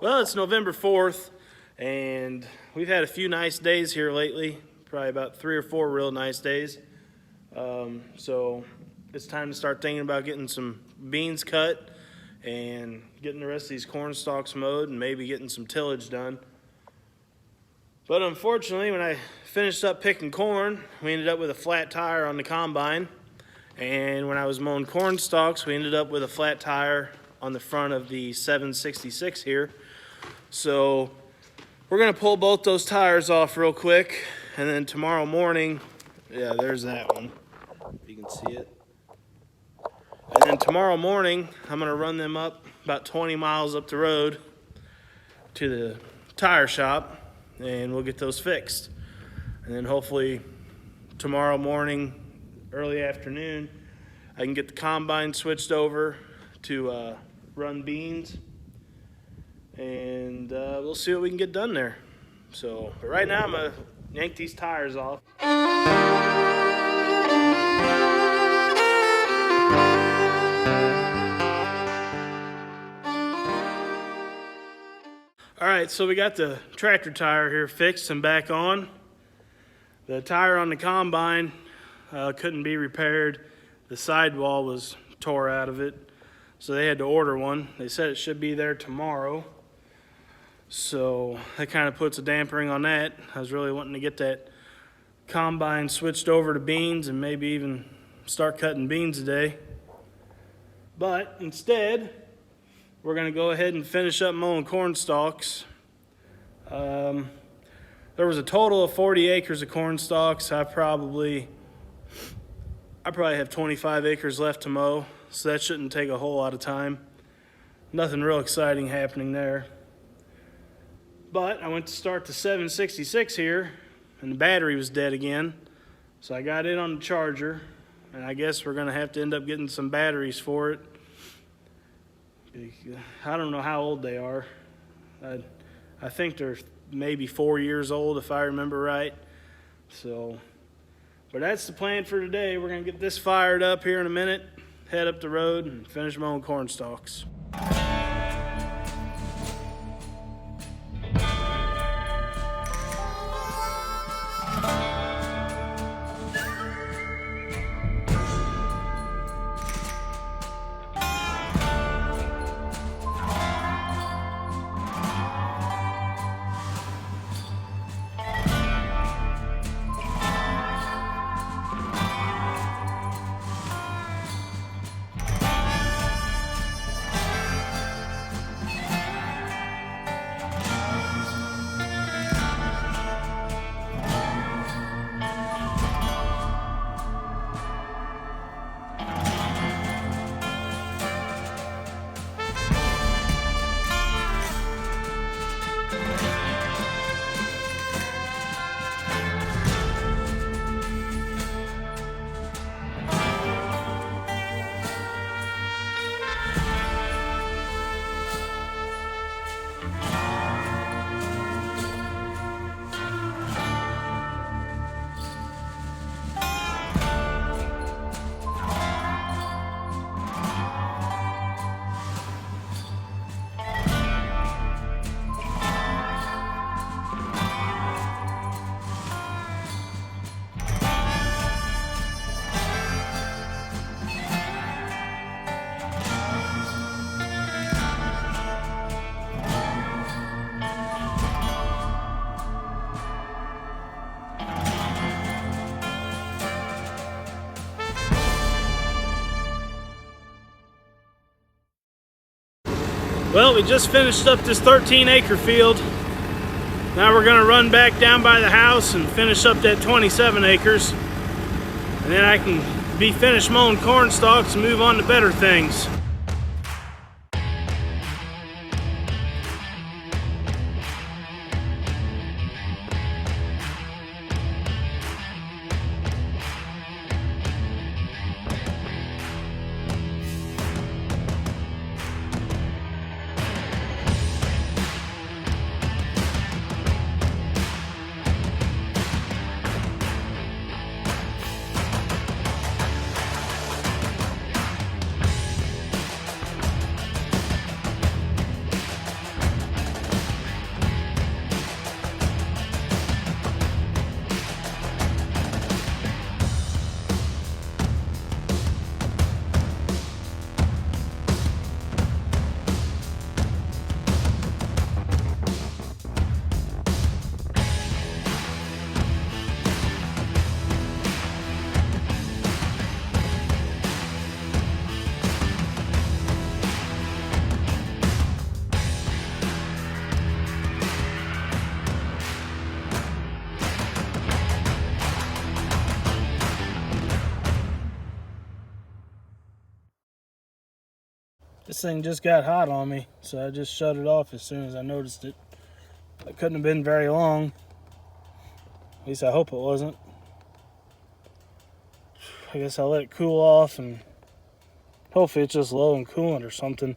Well, it's November 4th, and we've had a few nice days here lately, probably about 3 or 4 real nice days. So it's time to start thinking about getting some beans cut and getting the rest of these corn stalks mowed and maybe getting some tillage done. But unfortunately, when I finished up picking corn, we ended up with a flat tire on the combine. And when I was mowing corn stalks, we ended up with a flat tire on the front of the 766 here. So we're gonna pull both those tires off real quick, and then tomorrow morning, yeah, there's that one, if you can see it. And then tomorrow morning, I'm gonna run them up about 20 miles up the road to the tire shop, and we'll get those fixed. And then hopefully tomorrow morning, early afternoon, I can get the combine switched over to run beans, and we'll see what we can get done there. So, but right now I'm gonna yank these tires off. All right, so we got the tractor tire here fixed and back on. The tire on the combine couldn't be repaired. The sidewall was tore out of it, so they had to order one. They said it should be there tomorrow. So that kind of puts a dampering on that. I was really wanting to get that combine switched over to beans and maybe even start cutting beans today. But instead, we're gonna go ahead and finish up mowing corn stalks. There was a total of 40 acres of corn stalks. I probably have 25 acres left to mow, so that shouldn't take a whole lot of time. Nothing real exciting happening there. But I went to start the 766 here, and the battery was dead again. So I got it on the charger, and I guess we're gonna have to end up getting some batteries for it. I don't know how old they are. I think they're maybe 4 years old if I remember right. So, but that's the plan for today. We're gonna get this fired up here in a minute, head up the road, and finish mowing corn stalks. Well, we just finished up this 13-acre field. Now we're gonna run back down by the house and finish up that 27 acres. And then I can be finished mowing corn stalks and move on to better things. This thing just got hot on me, so I just shut it off as soon as I noticed it. It couldn't have been very long. At least I hope it wasn't. I guess I'll let it cool off, and hopefully it's just low in coolant or something.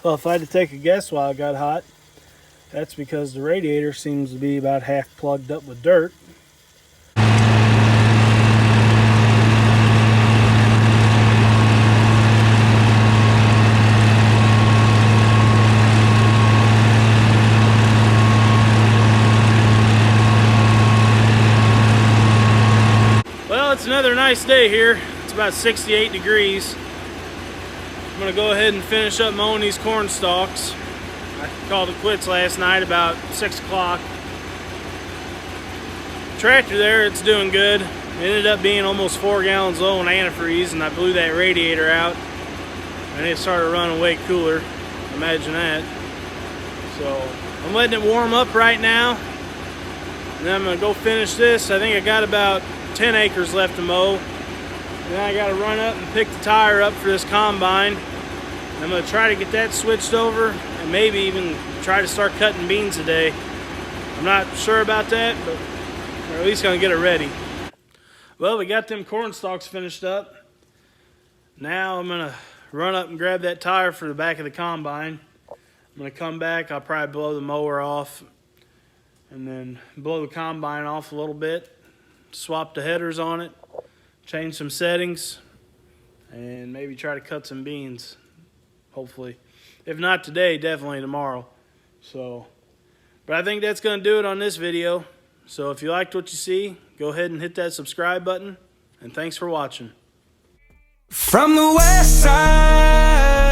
Well, if I had to take a guess why it got hot, that's because the radiator seems to be about half plugged up with dirt. Well, it's another nice day here. It's about 68 degrees. I'm gonna go ahead and finish up mowing these corn stalks. I called it quits last night about 6 o'clock. Tractor there, it's doing good. It ended up being almost 4 gallons low on antifreeze, and I blew that radiator out and it started running way cooler. Imagine that. So I'm letting it warm up right now, and then I'm gonna go finish this. I think I got about 10 acres left to mow. Then I got to run up and pick the tire up for this combine. I'm going to try to get that switched over and maybe even try to start cutting beans today. I'm not sure about that, but we're at least going to get it ready. Well, we got them corn stalks finished up. Now I'm going to run up and grab that tire for the back of the combine. I'm going to come back. I'll probably blow the mower off and then blow the combine off a little bit. Swap the headers on it, change some settings, and maybe try to cut some beans, hopefully. If not today, definitely tomorrow. But I think that's going to do it on this video. So if you liked what you see, go ahead and hit that subscribe button, and thanks for watching. From the west side